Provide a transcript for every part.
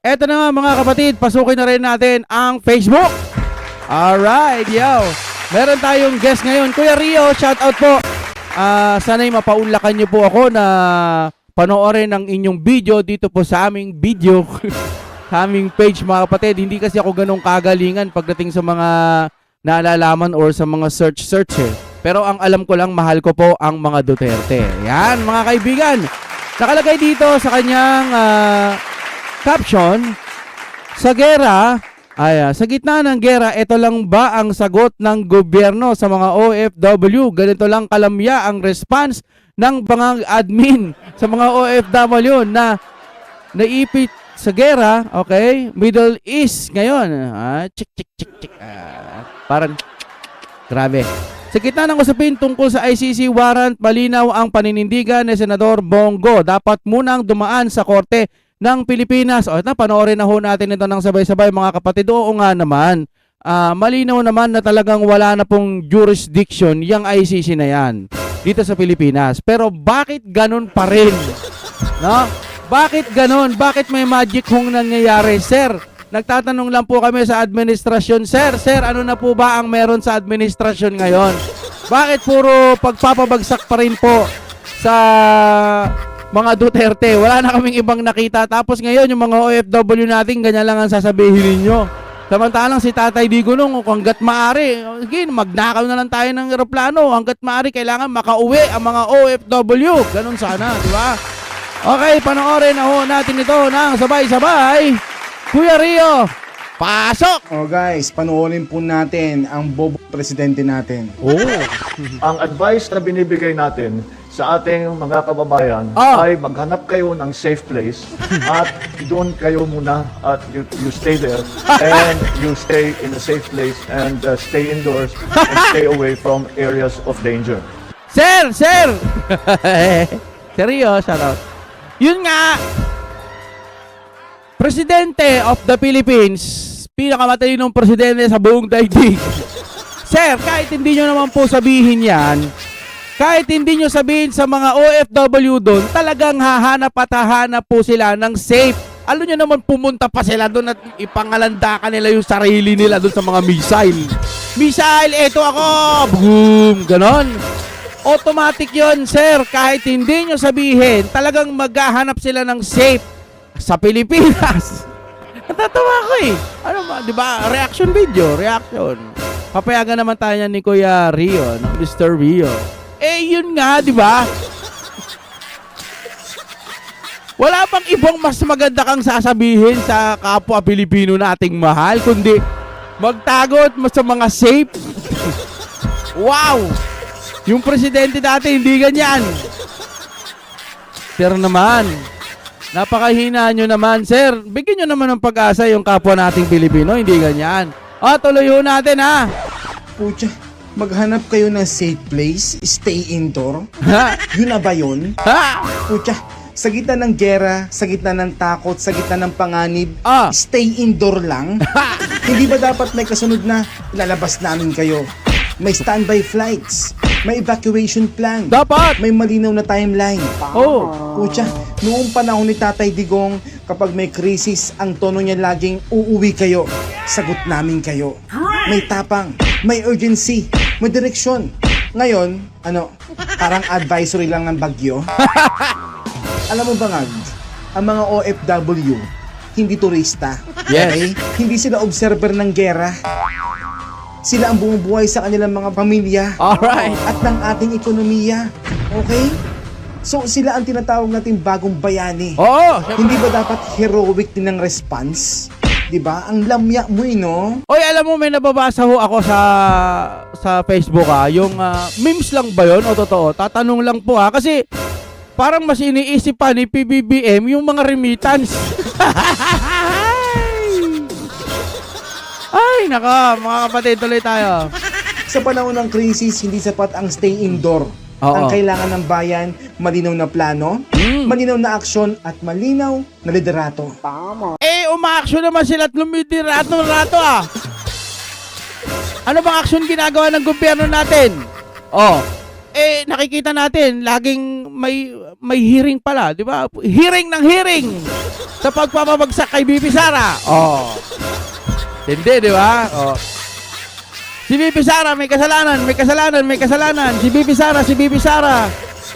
Eto na nga mga kapatid, pasukin na rin natin ang Facebook. Alright, yo. Meron tayong guest ngayon. Kuya Rio, shout out po. Sana'y mapaunlakan niyo po ako na panoorin ang inyong video dito po sa aming video. Sa aming page mga kapatid. Hindi kasi ako ganong kagalingan pagdating sa mga naalalaman or sa mga search eh. Pero ang alam ko lang, mahal ko po ang mga Duterte. Yan mga kaibigan. Nakalagay dito sa kanyang caption, sa gera, sa gitna ng gera, ito lang ba ang sagot ng gobyerno sa mga OFW? Ganito lang kalamya ang response ng mga admin sa mga OFW na naipit sa gera, okay? Middle East ngayon. Chik. Parang, grabe. Sa gitna ng usapin tungkol sa ICC warrant, malinaw ang paninindigan ni Senador Bongo. Dapat munang dumaan sa korte ng Pilipinas. O, panoorin na ho natin ito ng sabay-sabay mga kapatid. Oo nga naman. Malinaw naman na talagang wala na pong jurisdiction yung ICC na yan dito sa Pilipinas. Pero bakit ganun pa rin? No? Bakit ganun? Bakit may magic hong nangyayari, sir? Nagtatanong lang po kami sa administrasyon, sir, ano na po ba ang meron sa administrasyon ngayon? Bakit puro pagpapabagsak pa rin po sa mga Duterte? Wala na kaming ibang nakita. Tapos ngayon, yung mga OFW natin, ganyan lang ang sasabihin ninyo. Samantalang si Tatay Digong, hanggat maaari, again, magnakaw na lang tayo ng eroplano. Hanggat maaari, kailangan makauwi ang mga OFW. Ganun sana, di ba? Okay, panoorin na ho natin ito ng sabay-sabay. Kuya Rio, pasok! Oh guys, panoorin po natin ang bobo presidente natin. Ang advice na binibigay natin sa ating mga kababayan ay maghanap kayo ng safe place at doon kayo muna at you stay there and you stay in a safe place and stay indoors and stay away from areas of danger. Sir! Seryo, shout out. Yun nga, Presidente of the Philippines, pinakamatalinong presidente sa buong daigdig. Sir, kahit hindi nyo naman po sabihin yan, kahit hindi nyo sabihin sa mga OFW doon, talagang hahanap at hahanap po sila ng safe. Alam nyo naman, pumunta pa sila doon at ipangalandakan nila yung sarili nila doon sa mga missile. Missile, eto ako! Boom! Ganon. Automatic yon, sir. Kahit hindi nyo sabihin, talagang maghahanap sila ng safe sa Pilipinas. Natatawa ko eh. Ano ba, di ba? Reaction video, reaction. Papayagan naman tayo ni Kuya Rio, no? Mr. Rio. Yun nga, di ba? Wala bang ibang mas maganda kang sasabihin sa kapwa Pilipino nating mahal, kundi magtago at sa mga safe? Wow! Yung presidente dati, hindi ganyan. Pero naman, napakahina nyo naman, sir. Bigyan nyo naman ng pag-asa yung kapwa nating Pilipino. Hindi ganyan. Tuloy ho natin, ha? Pucha, maghanap kayo ng safe place, stay indoor. Ha? Yun na ba yun? Ha? Pucha, sa gitna ng gera, sa gitna ng takot, sa gitna ng panganib, stay indoor lang? Hindi ba dapat may kasunod na lalabas namin kayo? May standby flights, may evacuation plan. Dapat! May malinaw na timeline. Pucha, noong panahon ni Tatay Digong, kapag may krisis, ang tono niya laging uuwi kayo. Sagot namin kayo. May tapang, may urgency, may direksyon. Ngayon, parang advisory lang ng bagyo. Alam mo ba nga, ang mga OFW, hindi turista. Yes. Okay? Hindi sila observer ng gera. Sila ang bumubuhay sa kanilang mga pamilya. Alright. At ng ating ekonomiya. Okay? So sila ang tinatawag nating bagong bayani. Oo. Hindi ba dapat heroic din ang response? 'Di ba? Ang lamya mo, no? Oy, alam mo, may nababasa ho ako sa Facebook, yung memes lang ba yun o totoo? Tatanong lang po, kasi parang mas iniisip pa ni PBBM yung mga remittance. Ay, naka, mga kapatid, tuloy tayo. Sa panahon ng krisis, hindi sapat ang stay indoor. Oo. Ang kailangan ng bayan, malinaw na plano, malinaw na aksyon, at malinaw na liderato. Umaaksyon naman sila at lumidirato-rato, Ano bang aksyon ginagawa ng gobyerno natin? Nakikita natin, laging may hearing pala, di ba? Hearing ng hearing! sa pagpapabagsak kay BP Sara. Oh. Hindi, di ba? Oh. Si BP Sara may kasalanan, may kasalanan, may kasalanan. Si BP Sara.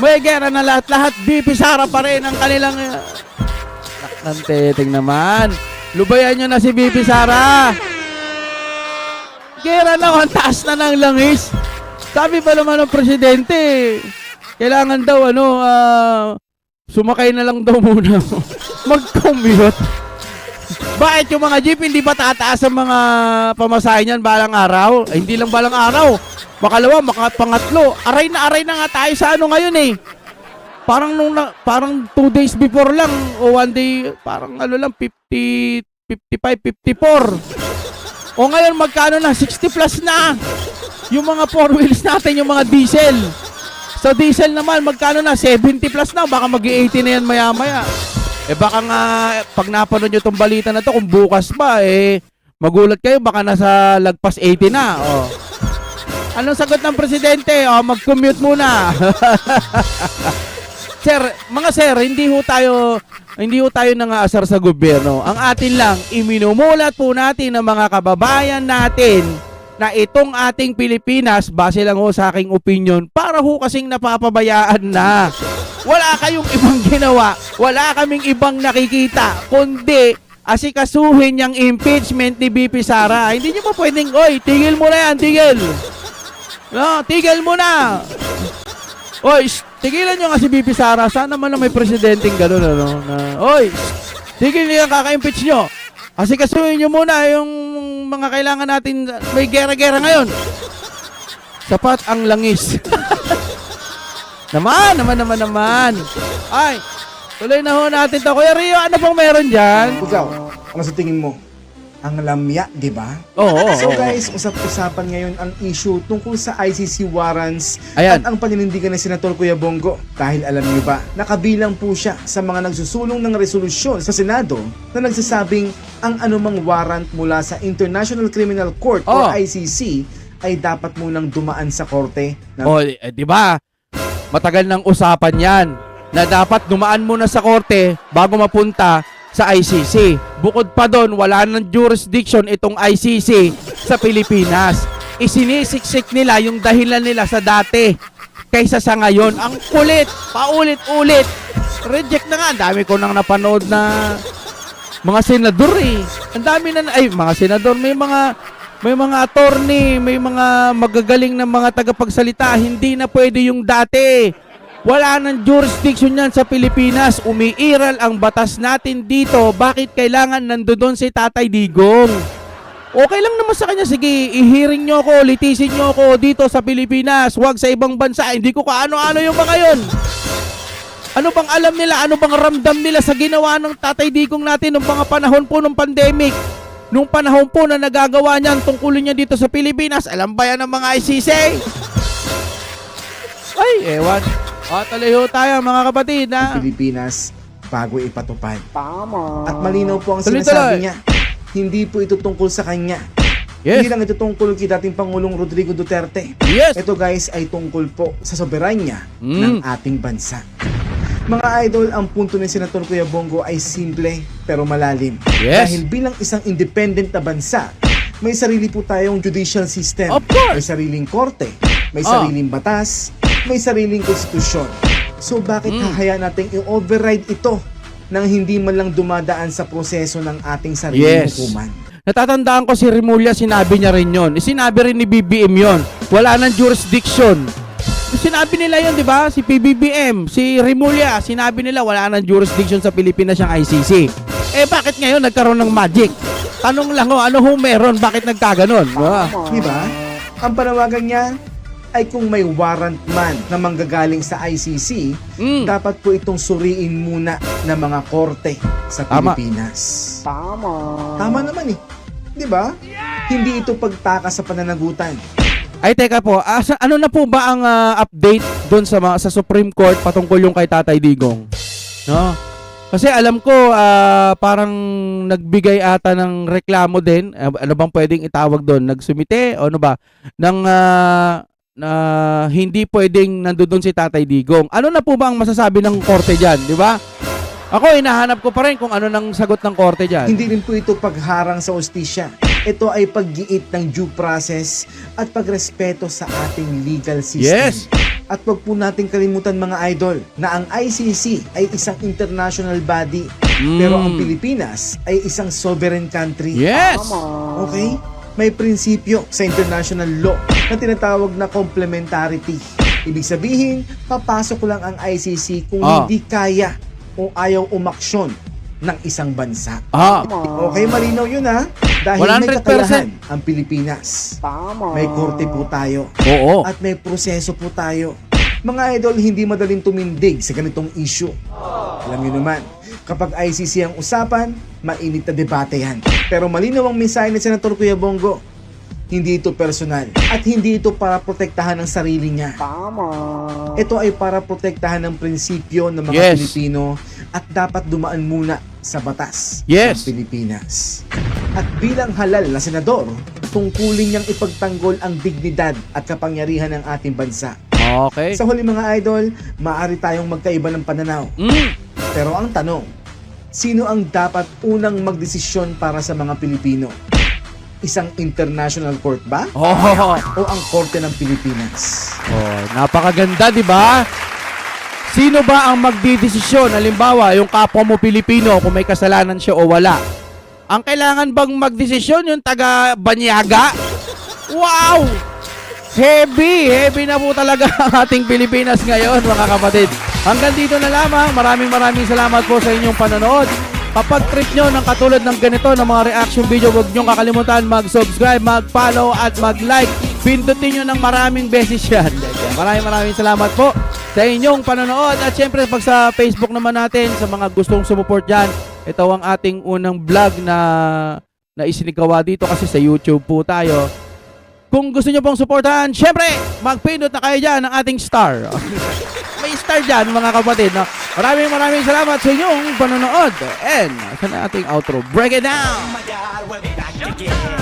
May gera na lahat-lahat. BP Sara pa rin ang kanilang... Nanteting naman. Lubayan nyo na si BP Sara. Gera na, ang taas na ng langis. Sabi pa naman ng presidente, kailangan daw, sumakay na lang daw muna. Mag-commute. Bakit yung mga jeep hindi ba tataas ang mga pamasahe niyan balang araw? Ay, hindi lang balang araw. Makalawa, pangatlo. Aray na nga tayo sa ngayon eh. Parang 2 days before lang o 1 day, parang 50, 55, 54. O ngayon magkano na? 60 plus na. Yung mga 4 wheels natin, yung mga diesel. Sa diesel naman, magkano na? 70 plus na. Baka mag-80 na yan maya-maya. Baka nga, pag napanood nyo itong balita na to, kung bukas pa, magulat kayo, baka nasa lagpas 80 na. Oh. Anong sagot ng presidente? Mag-commute muna. Sir, hindi ho tayo nangaasar sa gobyerno. Ang atin lang, iminumulat po natin ng mga kababayan natin na itong ating Pilipinas, base lang ho sa aking opinion, para ho kasing napapabayaan na. Wala kayong ibang ginawa, wala kaming ibang nakikita, kundi asikasuhin yung impeachment ni BP Sara. Hindi nyo pa pwedeng, oy, tigil mo na yan, tigil. No, tigil mo na. Oy, tigilan nyo nga si BP Sara. Sana man na may presidenteng gano'n, oy, tigil nyo yung kaka-impeach nyo. Asikasuhin nyo muna yung mga kailangan natin. May gera-gera ngayon. Sapat ang langis. Naman. Ay, tuloy na ho natin to. Kuya Rio, ano pong meron dyan? Ikaw, ano sa tingin mo? Ang lamya, di ba? Oo. So guys, usap-usapan ngayon ang issue tungkol sa ICC warrants Ayan. at ang paninindigan ng Senator Kuya Bongo. Dahil alam niyo ba, nakabilang po siya sa mga nagsusulong ng resolusyon sa Senado na nagsasabing ang anumang warrant mula sa International Criminal Court o ICC ay dapat munang dumaan sa korte. Di ba? Matagal nang usapan yan na dapat dumaan muna sa korte bago mapunta sa ICC. Bukod pa doon, wala nang jurisdiction itong ICC sa Pilipinas. Isinisiksik nila yung dahilan nila sa dati kaysa sa ngayon. Ang kulit, paulit-ulit. Reject na nga. Ang dami ko nang napanood na mga senador eh. Ang dami na, mga senador, may mga attorney, may mga magagaling na mga tagapagsalita. Hindi na pwede yung dati. Wala nang jurisdiction yan sa Pilipinas. Umiiral ang batas natin dito. Bakit kailangan nandoon si Tatay Digong? Okay lang naman sa kanya. Sige, i-hearing nyo ko, litisin nyo ko dito sa Pilipinas. Huwag sa ibang bansa. Hindi ko kaano-ano yung mga yon. Ano bang alam nila? Ano bang ramdam nila sa ginawa ng Tatay Digong natin nung mga panahon po ng pandemic? Nung panahon po na nagagawa niyan tungkulin niya dito sa Pilipinas, alam ba yan ng mga ICC? Ay, ewan. Tuloy ho tayo mga kapatid na Pilipinas bago ipatupad. Tama. At malinaw po ang Tuloy-tuloy. sinasabi niya. Hindi po ito tungkol sa kanya. Yes. Hindi lang ito tungkol kay dating Pangulong Rodrigo Duterte. Yes. Ito guys ay tungkol po sa soberanya Mm. ng ating bansa. Mga idol, ang punto ni Senator Kuya Bongo ay simple pero malalim. Yes. Dahil bilang isang independent na bansa, may sarili po tayong judicial system. Of course. May sariling korte, may Oh. sariling batas, may sariling konstitusyon. So bakit hahayaan natin i-override ito nang hindi man lang dumadaan sa proseso ng ating sariling Yes. hukuman? Natatandaan ko si Remulla, sinabi niya rin yon. Sinabi rin ni BBM yon. Wala nang jurisdiction. Sinabi nila yon, di ba? Si PBBM, si Remulla, sinabi nila wala nang jurisdiction sa Pilipinas yung ICC. Bakit ngayon nagkaroon ng magic? Tanong lang ano ho meron? Bakit nagkaganon? Di ba? Ang panawagan niya ay kung may warrant man na manggagaling sa ICC, dapat po itong suriin muna ng mga korte sa Tama. Pilipinas. Tama. Tama naman eh. Di ba? Hindi ito pagtakas sa pananagutan. Ay, teka po, ano na po ba ang update doon sa Supreme Court patungkol yung kay Tatay Digong? No? Kasi alam ko, parang nagbigay ata ng reklamo din. Ano bang pwedeng itawag doon? Nagsumite? O ano ba? Na hindi pwedeng nandoon si Tatay Digong. Ano na po ba ang masasabi ng korte dyan? Di ba? Ako, hinahanap ko pa rin kung ano nang sagot ng korte dyan. Hindi rin po ito pagharang sa ustisya. Ito ay paggiit ng due process at pagrespeto sa ating legal system. Yes. At wag po natin kalimutan mga idol na ang ICC ay isang international body pero ang Pilipinas ay isang sovereign country. Yes. Okay? May prinsipyo sa international law na tinatawag na complementarity. Ibig sabihin, papasok lang ang ICC kung hindi kaya o ayaw umaksyon ng isang bansa. Okay, malinaw yun ha? Dahil may 100%. kakalahan ang Pilipinas. May korte po tayo. Oo. At may proseso po tayo. Mga idol, hindi madaling tumindig sa ganitong issue. Alam niyo naman, kapag ICC ang usapan, mainit na debate yan. Pero malinaw ang mensahe ni Senator Kuya Bongo. Hindi ito personal at hindi ito para protektahan ng sarili niya. Ito ay para protektahan ng prinsipyo ng mga Pilipino at dapat dumaan muna sa batas ng Pilipinas. At bilang halal na senador, tungkulin niyang ipagtanggol ang dignidad at kapangyarihan ng ating bansa. Okay. Sa huli mga idol, maaari tayong magkaiba ng pananaw. Pero ang tanong, sino ang dapat unang magdesisyon para sa mga Pilipino? Isang international court ba? O ang korte ng Pilipinas? Napakaganda, di ba? Sino ba ang magdidesisyon? Halimbawa, yung kapwa mo Pilipino, kung may kasalanan siya o wala. Ang kailangan bang magdesisyon yung taga-Banyaga? Wow! Heavy na po talaga ang ating Pilipinas ngayon, mga kapatid. Hanggang dito na lamang. Maraming salamat po sa inyong panonood. Kapag trip nyo ng katulad ng ganito ng mga reaction video, huwag nyo kakalimutan mag-subscribe, mag-follow at mag-like. Pindutin nyo ng maraming beses yan. Maraming salamat po sa inyong panonood. At syempre pag sa Facebook naman natin, sa mga gustong sumuport dyan, ito ang ating unang vlog na isinagawa dito kasi sa YouTube po tayo. Kung gusto nyo pong suportahan, syempre, magpindot na kayo dyan ng ating star. May star dyan, mga kapatid. No? Maraming salamat sa inyong panonood. And, saan na ating outro? Break it down! Oh my God, we'll be back again.